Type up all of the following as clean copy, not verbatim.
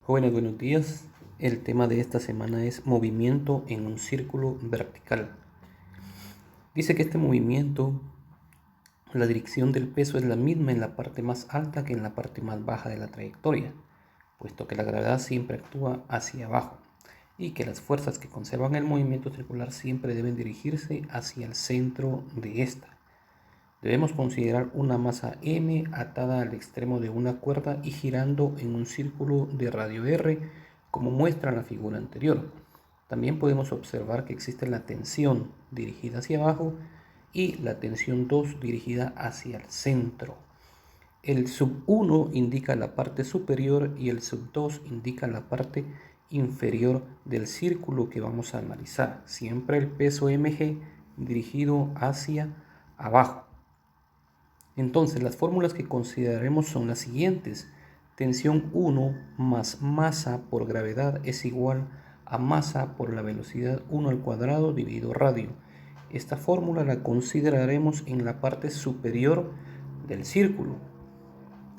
Jóvenes, buenos días. El tema de esta semana es movimiento en un círculo vertical. Dice que este movimiento, la dirección del peso es la misma en la parte más alta que en la parte más baja de la trayectoria, puesto que la gravedad siempre actúa hacia abajo y que las fuerzas que conservan el movimiento circular siempre deben dirigirse hacia el centro de esta. Debemos considerar una masa m atada al extremo de una cuerda y girando en un círculo de radio r, como muestra la figura anterior. También podemos observar que existe la tensión dirigida hacia abajo y la tensión 2 dirigida hacia el centro. El sub 1 indica la parte superior y el sub 2 indica la parte inferior del círculo que vamos a analizar. Siempre el peso mg dirigido hacia abajo. Entonces, las fórmulas que consideraremos son las siguientes. Tensión 1 más masa por gravedad es igual a masa por la velocidad 1 al cuadrado dividido radio. Esta fórmula la consideraremos en la parte superior del círculo.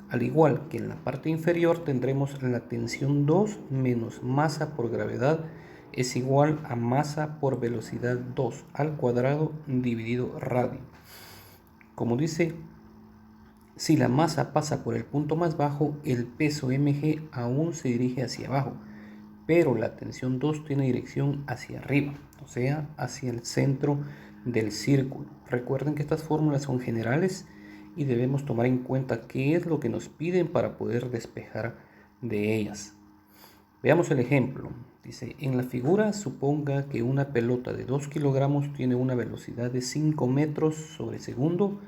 Al igual que en la parte inferior tendremos la tensión 2 menos masa por gravedad es igual a masa por velocidad 2 al cuadrado dividido radio. Como dice, si la masa pasa por el punto más bajo, el peso mg aún se dirige hacia abajo, pero la tensión 2 tiene dirección hacia arriba, o sea, hacia el centro del círculo. Recuerden que estas fórmulas son generales y debemos tomar en cuenta qué es lo que nos piden para poder despejar de ellas. Veamos el ejemplo. Dice, en la figura suponga que una pelota de 2 kilogramos tiene una velocidad de 5 metros sobre segundo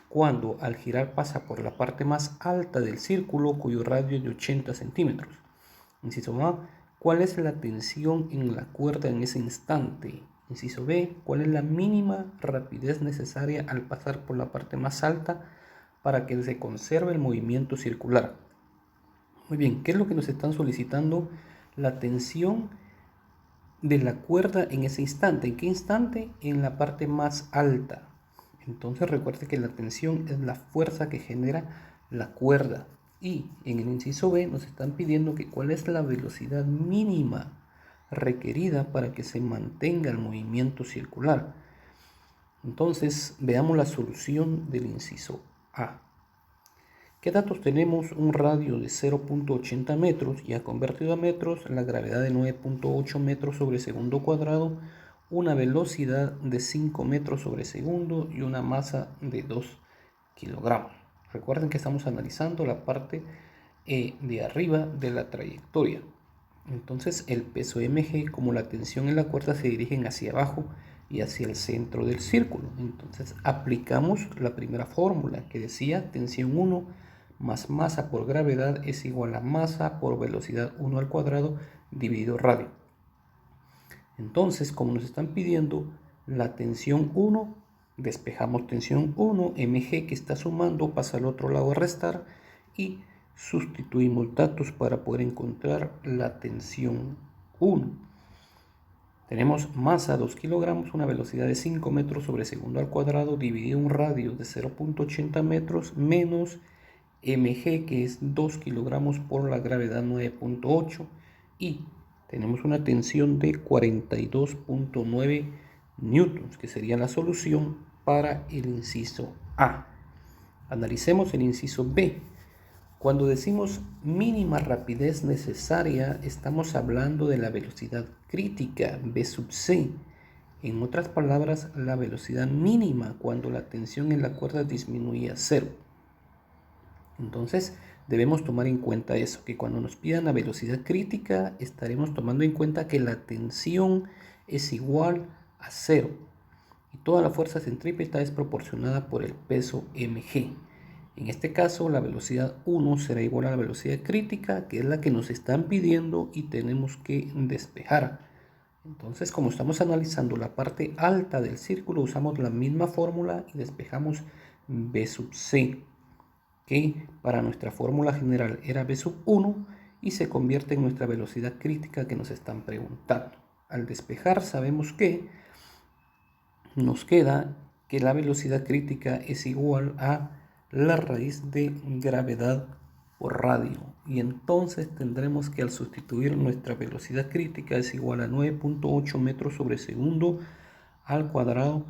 cuando al girar pasa por la parte más alta del círculo cuyo radio es de 80 centímetros. Inciso A, ¿cuál es la tensión en la cuerda en ese instante? Inciso B, ¿cuál es la mínima rapidez necesaria al pasar por la parte más alta para que se conserve el movimiento circular? Muy bien, ¿qué es lo que nos están solicitando? La tensión de la cuerda en ese instante. ¿En qué instante? En la parte más alta. Entonces recuerde que la tensión es la fuerza que genera la cuerda. Y en el inciso B nos están pidiendo que cuál es la velocidad mínima requerida para que se mantenga el movimiento circular. Entonces veamos la solución del inciso A. ¿Qué datos tenemos? Un radio de 0.80 metros, ya convertido a metros, la gravedad de 9.8 metros sobre segundo cuadrado, una velocidad de 5 metros sobre segundo y una masa de 2 kilogramos. Recuerden que estamos analizando la parte de arriba de la trayectoria. Entonces el peso mg como la tensión en la cuerda se dirigen hacia abajo y hacia el centro del círculo. Entonces aplicamos la primera fórmula que decía tensión 1 más masa por gravedad es igual a masa por velocidad 1 al cuadrado dividido radio. Entonces, como nos están pidiendo la tensión 1, despejamos tensión 1, mg que está sumando pasa al otro lado a restar y sustituimos datos para poder encontrar la tensión 1. Tenemos masa 2 kilogramos, una velocidad de 5 metros sobre segundo al cuadrado dividido un radio de 0.80 metros menos mg que es 2 kilogramos por la gravedad 9.8 y tenemos una tensión de 42.9 newtons que sería la solución para el inciso A. Analicemos el inciso B. Cuando decimos mínima rapidez necesaria estamos hablando de la velocidad crítica V sub c. En otras palabras, la velocidad mínima cuando la tensión en la cuerda disminuye a cero. Entonces debemos tomar en cuenta eso, que cuando nos pidan la velocidad crítica estaremos tomando en cuenta que la tensión es igual a cero y toda la fuerza centrípeta es proporcionada por el peso mg. En este caso la velocidad 1 será igual a la velocidad crítica, que es la que nos están pidiendo y tenemos que despejar. Entonces, como estamos analizando la parte alta del círculo, usamos la misma fórmula y despejamos V sub c, que para nuestra fórmula general era V sub 1 y se convierte en nuestra velocidad crítica que nos están preguntando. Al despejar sabemos que nos queda que la velocidad crítica es igual a la raíz de gravedad por radio. Y entonces tendremos que al sustituir nuestra velocidad crítica es igual a 9.8 metros sobre segundo al cuadrado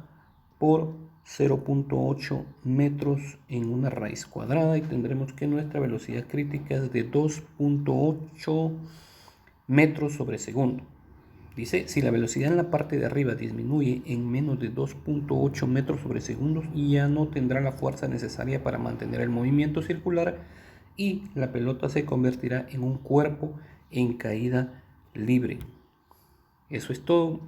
por 0.8 metros en una raíz cuadrada, y tendremos que nuestra velocidad crítica es de 2.8 metros sobre segundo. Dice, si la velocidad en la parte de arriba disminuye en menos de 2.8 metros sobre segundo, ya no tendrá la fuerza necesaria para mantener el movimiento circular y la pelota se convertirá en un cuerpo en caída libre. Eso es todo.